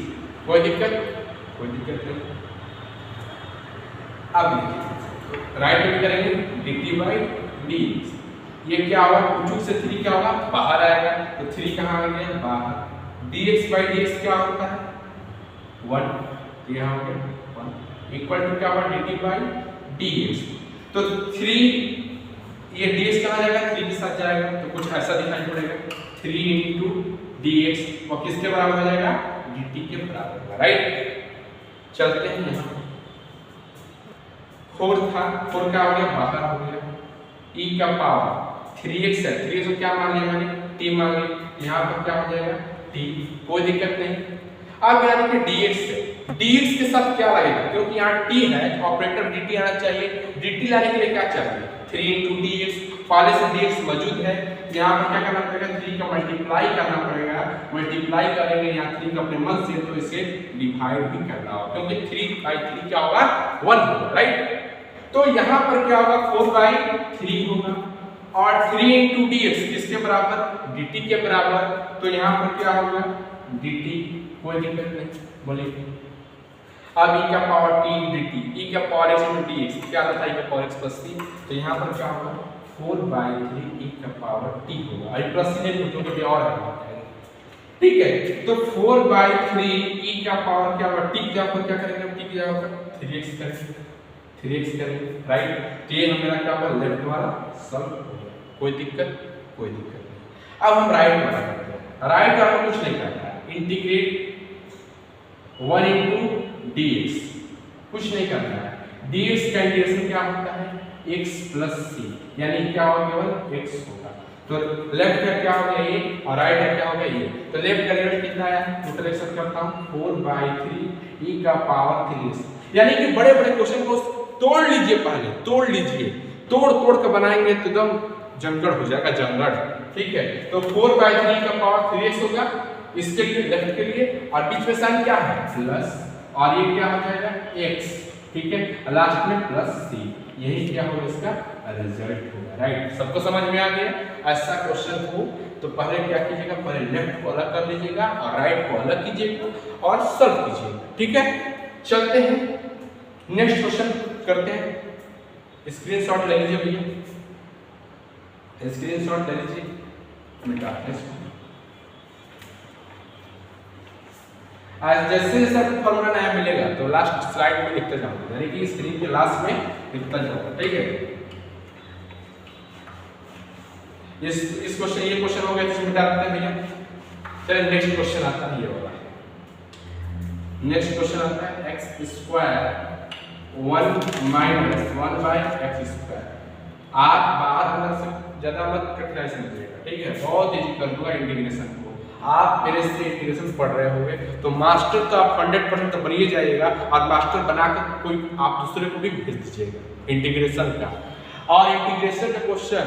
कोई दिक्कत नहीं। अब देखिए राइट में करेंगे dt बाई dx, ये क्या होगा, कुछ से 3 क्या होगा, बाहर आएगा, तो 3 कहाँ आ गया, बाहर। dx बाई dx क्या होता है, 1, ये हो गया 1, इक्वल टू क्या होगा, dt बाई dx। तो 3, ये dx कहाँ जाएगा, 3 के साथ जाएगा, तो कुछ ऐसा दिखाई पड़ेगा, 3 इंटू dx, और किसके बराबर हो जाएगा, dt के बराबर होगा, राइट। चलते हैं यहाँ, 4 था, 4 क्या हो गया, बाहर हो गया, e का पावर 3x है, 3x को क्या मान लिया मैंने, t मान लिया, यहाँ पर क्या हो जाएगा, t, कोई दिक्कत नहीं। अब यहाँ देखिए dx है, dx के साथ क्या लगेगा, क्योंकि यहाँ t है तो ऑपरेटर dt आना चाहिए, dt लाने के लिए क्या चाहिए, 3 इंटू dx, पहले से dx मौजूद है, यहाँ पर क्या करना पड़ेगा, 3 का मल्टीप्लाई करना पड़ेगा, मल्टीप्लाई करेंगे यहाँ 3 का अपने मन से, तो इसे डिवाइड भी करना होगा, क्योंकि 3 बाई 3 क्या होगा, 1 होगा, राइट। तो यहाँ पर क्या होगा, 4 बाई 3 होगा, और 3 इंटू dx किसके बराबर, dt के बराबर, तो यहाँ पर क्या होगा, dt, कोई दिक्कत नहीं, बोलिए। अब e का पावर t dt, e का पावर x इंटू dx क्या आता था, e का पावर x प्लस c, तो यहाँ पर क्या होगा, 4/3 e का पावर t होगा। अभी प्लस से नहीं पूछो कभी और है, ठीक है। तो 4/3 e का पावर क्या होगा, t क्या पर क्या करेंगे, t क्या होगा 3x करेंगे, 3x करेंगे, राइट। तो ये मेरा क्या होगा लेफ्ट वाला सॉल्व होगा, कोई दिक्कत नहीं। अब हम राइट वाला करते हैं। राइट वाला कुछ नहीं करना है, इंटीग्रेट 1 into dx, कुछ नहीं करना है। dx का इंटीग्रेशन क्या होता है x plus c, यानी क्या होगा केवल x होगा। तो लेफ्ट का क्या हो गया ये और राइट का क्या हो गया ये। तो लेफ्ट का लिमिट कितना है, टोटल एक्शन करता हूं 4/3 e का पावर 3x, यानी कि बड़े बड़े क्वेश्चन को तोड़ लीजिए, पहले तोड़ लीजिए, तोड़ के बनाएंगे तो एकदम जंगड़ हो जाएगा, जंगड़, ठीक है। तो 4/3 का पावर 3x होगा इसके लिए, लेफ्ट के लिए, और बीच में साइन क्या है प्लस, और ये क्या हो जाएगा x, ठीक है, लास्ट में प्लस c, यही क्या होगा इसका रिजल्ट होगा, राइट। सबको समझ में आ गया। ऐसा क्वेश्चन हो तो पहले क्या कीजिएगा, पहले लेफ्ट को अलग कर लीजिएगा और राइट को अलग कीजिएगा और सॉल्व कीजिएगा, ठीक है। चलते हैं नेक्स्ट क्वेश्चन करते हैं। स्क्रीनशॉट ले लीजिए भैया, स्क्रीनशॉट ले लीजिए, मिटाते हैं इसको। आज जैसे जैसे आपको फॉर्मूला नया मिलेगा तो लास्ट स्लाइड में लिखते जाऊंगा, यानी कि स्क्रीन के लास्ट में लिखता जाऊंगा, ठीक है। इस क्वेश्चन, ये क्वेश्चन हो गया, इसमें मिटा देते हैं भैया। चलिए नेक्स्ट क्वेश्चन आता है ये वाला। नेक्स्ट क्वेश्चन आता है x² 1 - 1/x²। आप बाहर अंदर से ज्यादा मत कठिनाई समझिएगा, ठीक है, बहुत इजी कर दूंगा इंटीग्रेशन को। आप मेरे से इंटीग्रेशन पढ़ रहे होंगे तो मास्टर तो आप 100% तो बनिए जाइएगा, और मास्टर बनाकर कोई आप दूसरे को भी भेज दीजिएगा इंटीग्रेशन का। और इंटीग्रेशन का क्वेश्चन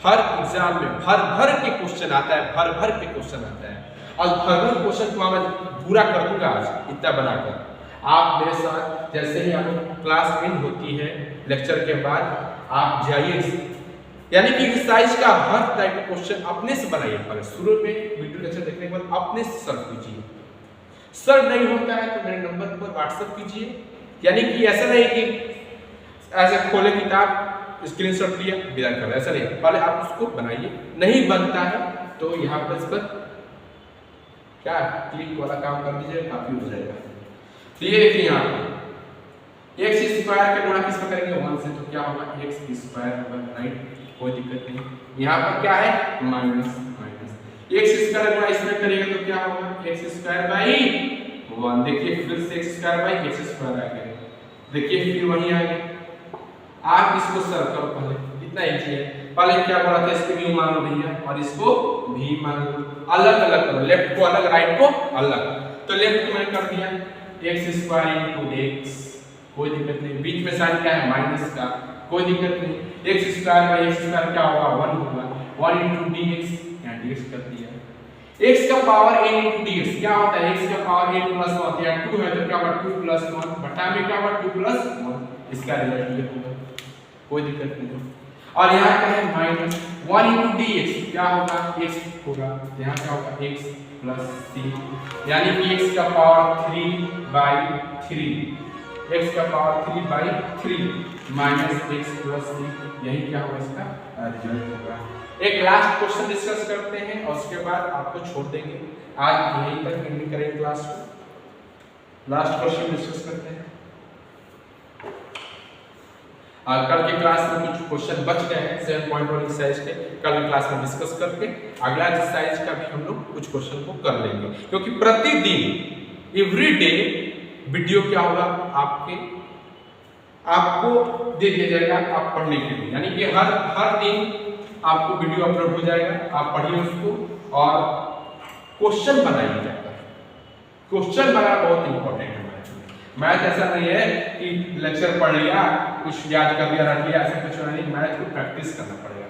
हर एग्जाम में भर के क्वेश्चन आता है, भर के क्वेश्चन आता है, और भर क्वेश्चन को मैं पूरा कर दूंगा आज इतना बनाकर। आप मेरे साथ जैसे ही आप क्लास एंड होती है लेक्चर के बाद आप जाइए, यानी कि एक्सरसाइज का हर टाइप का क्वेश्चन अपने से बनाइए। पहले शुरू में वीडियो लेक्चर देखने के बाद अपने से सॉल्व कीजिए। सॉल्व नहीं होता है तो मेरे नंबर पर व्हाट्सएप कीजिए, यानी कि ऐसा नहीं कि ऐसे खोले किताब स्क्रीनशॉट लिया विदा कर, ऐसा नहीं, पहले आप उसको बनाइए। नहीं बनता है तो यहाँ पर इस पर क्या क्लिक वाला काम कर दीजिए, काफी हो जाएगा। तो ये देखिए यहाँ पर x² का गुणा किस पर करेंगे 1 से, तो क्या होगा x² होगा, राइट, कोई दिक्कत नहीं। यहाँ पर क्या है माइनस x² गुणा इसमें करेंगे तो क्या होगा x² 1। देखिए फिर से x² आ गया, देखिए फिर वही आ गया। आप इसको सॉल्व करो पहले, इतना इजी है। पहले क्या बोला था, इसको भी मान लो भैया और इसको भी मान लो, अलग अलग करो, लेफ्ट को अलग राइट को अलग। तो लेफ्ट को मैंने कर दिया x² × x, कोई दिक्कत नहीं। बीच में साइन क्या है माइनस का, कोई दिक्कत नहीं। x² क्या होगा 1 होगा, 1 × dx, यहाँ dx कर दिया। x का पावर n × dx क्या होता है, x का पावर n + 1, या 2 है तो क्या होगा 2 + 1 बटा में क्या होगा 2 + 1, इसका रिजल्ट ये होगा, कोई दिक्कत नहीं। और यहाँ क्या है माइनस 1 × dx क्या होगा x होगा, यहाँ क्या होगा x + c, यानी कि x का पावर 3/3, x का पावर 3/3 माइनस x + c, यही क्या होगा इसका रिजल्ट होगा। एक लास्ट क्वेश्चन डिस्कस करते हैं और उसके बाद आपको छोड़ देंगे। आज यहीं तक एंड करेंगे क्लास को। लास्ट क्वेश्चन डिस्कस करते हैं। कल की क्लास में कुछ क्वेश्चन बच गए हैं 7.1 एक्सरसाइज के, कल की क्लास में डिस्कस करके अगला एक्सरसाइज का भी हम लोग कुछ क्वेश्चन को कर लेंगे, क्योंकि प्रतिदिन एवरीडे वीडियो क्या होगा आपको दे दिया जाएगा आप पढ़ने के लिए, यानी कि हर दिन आपको वीडियो अपलोड हो जाएगा, आप पढ़िए उसको और क्वेश्चन बनाइए जाकर। क्वेश्चन बनाना बहुत इंपॉर्टेंट है। मैथ ऐसा नहीं है कि लेक्चर पढ़ लिया कुछ याद कर लिया रख लिया, ऐसा कुछ नहीं। मैथ को प्रैक्टिस करना पड़ेगा,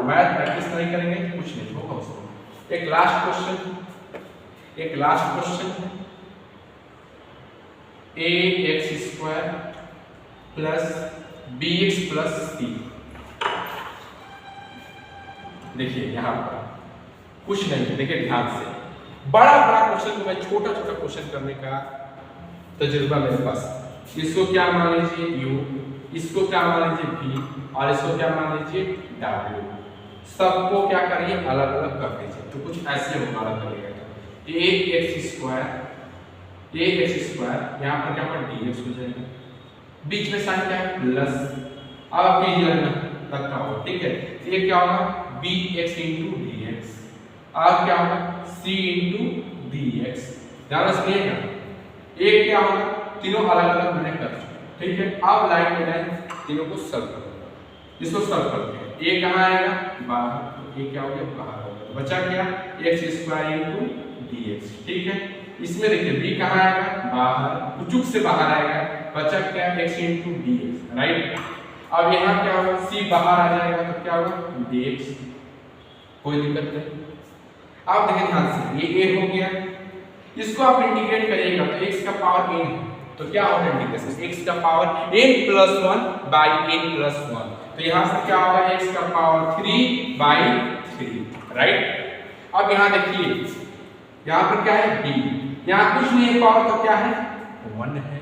मैथ प्रैक्टिस नहीं करेंगे तो कुछ नहीं होगा उसको। एक लास्ट क्वेश्चन है ax² + bx + c। देखिए यहाँ पर कुछ नहीं है, देखिए ध्यान से, बड़ा क्वेश्चन को मैं छोटा क्वेश्चन करने का तजुर्बा मेरे पास। इसको क्या मान लीजिए u, इसको क्या मान लीजिए v और इसको क्या मान लीजिए w। सबको क्या करिए अलग अलग कर दीजिए, तो कुछ ऐसे होगा करिएगा ax स्क्वायर यहाँ पर क्या होगा dx हो जाएगा, बीच में साइन क्या है प्लस, अब आपको ये लगता होगा ठीक है, ये क्या होगा bx इंटू dx और क्या होगा c इंटू dx। ध्यान से सुनिएगा, एक क्या होगा तीनों अलग अलग मैंने कर चुके ठीक है। अब लाइन में लाइन तीनों को सॉल्व करो, इसको सॉल्व करते हैं, ये कहाँ आएगा बाहर, तो ये क्या हो गया बाहर हो गया, बचा क्या x स्क्वायर इंटू dx ठीक है। इसमें देखिए b कहाँ आएगा बाहर, चुक से बाहर आएगा, बचा क्या x इंटू dx राइट। अब यहाँ क्या होगा c बाहर आ जाएगा तो क्या होगा dx, कोई दिक्कत नहीं। अब देखिए ध्यान से ये a हो गया, इसको आप इंटीग्रेट करिएगा तो x का पावर n है, तो क्या होगा इंटीग्रेशन x का power n plus 1 by n plus 1, तो यहाँ से क्या होगा x का पावर 3 बाई 3 राइट। अब यहाँ देखिए यहाँ पर क्या है b, यहाँ कुछ नहीं है पावर तो क्या है 1 है,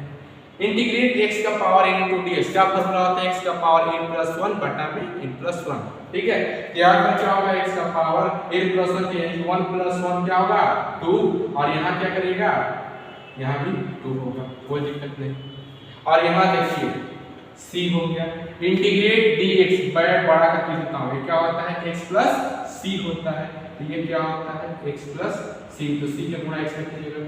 इंटीग्रेट x का पावर n इंटू dx, क्या फॉर्मूला होता है x का पावर n प्लस 1 बटा में n प्लस 1 ठीक है। यहाँ पर क्या होगा x का पावर n प्लस 1 के 1 प्लस 1 क्या होगा 2 और यहाँ क्या करेगा यहाँ भी 2 होगा, कोई दिक्कत नहीं। और यहाँ देखिए c हो गया, इंटीग्रेट dx बड़ा का क्या होता है, क्या होता है x प्लस c होता है, तो ये क्या होता है x प्लस c, तो c के गुणा x रखिएगा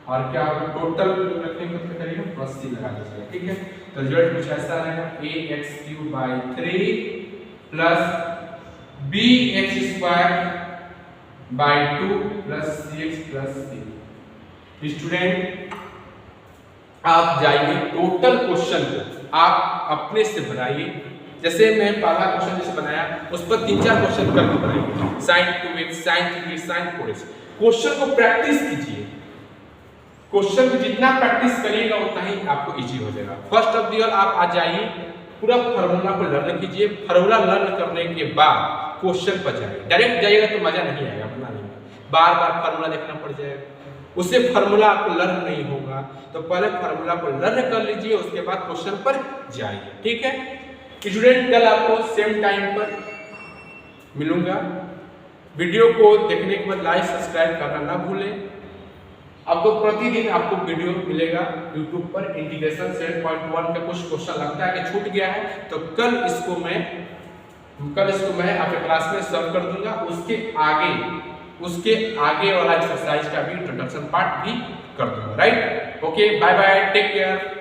और क्या होगा टोटल रखने को क्या करिएगा प्लस c लगा दीजिएगा ठीक है। तो रिजल्ट कुछ ऐसा आएगा ax³ / 3 plus bx square by 2 plus cx plus c। Student आप जाइए टोटल क्वेश्चन को आप अपने से बनाइए, जैसे मैं पहला क्वेश्चन जैसे बनाया उस पर 3-4 क्वेश्चन करके बनाइए, sin 2x sin 3x sin 4x। Question को प्रैक्टिस कीजिए, क्वेश्चन को जितना प्रैक्टिस करिएगा उतना ही आपको इजी हो जाएगा। फर्स्ट ऑफ दी ऑल आप आ जाइए पूरा फार्मूला को लर्न कीजिए, फार्मूला लर्न करने के बाद क्वेश्चन पर जाइए, डायरेक्ट जाइएगा तो मजा नहीं आएगा बनाने में, बार बार फार्मूला देखना पड़ जाएगा, उससे फार्मूला आपको लर्न नहीं होगा। तो पहले फार्मूला को लर्न कर लीजिए उसके बाद क्वेश्चन पर जाइए ठीक है। स्टूडेंट कल आपको सेम टाइम पर मिलूंगा, वीडियो को देखने के बाद लाइक सब्सक्राइब करना ना भूलें। आपको प्रतिदिन आपको वीडियो मिलेगा YouTube पर, इंटीग्रेशन 7.1 का कुछ क्वेश्चन लगता है कि छूट गया है तो कल इसको मैं आपके क्लास में सॉल्व कर दूंगा, उसके आगे वाला एक्सरसाइज का भी इंट्रोडक्शन पार्ट भी कर दूंगा right. Okay bye bye, take care.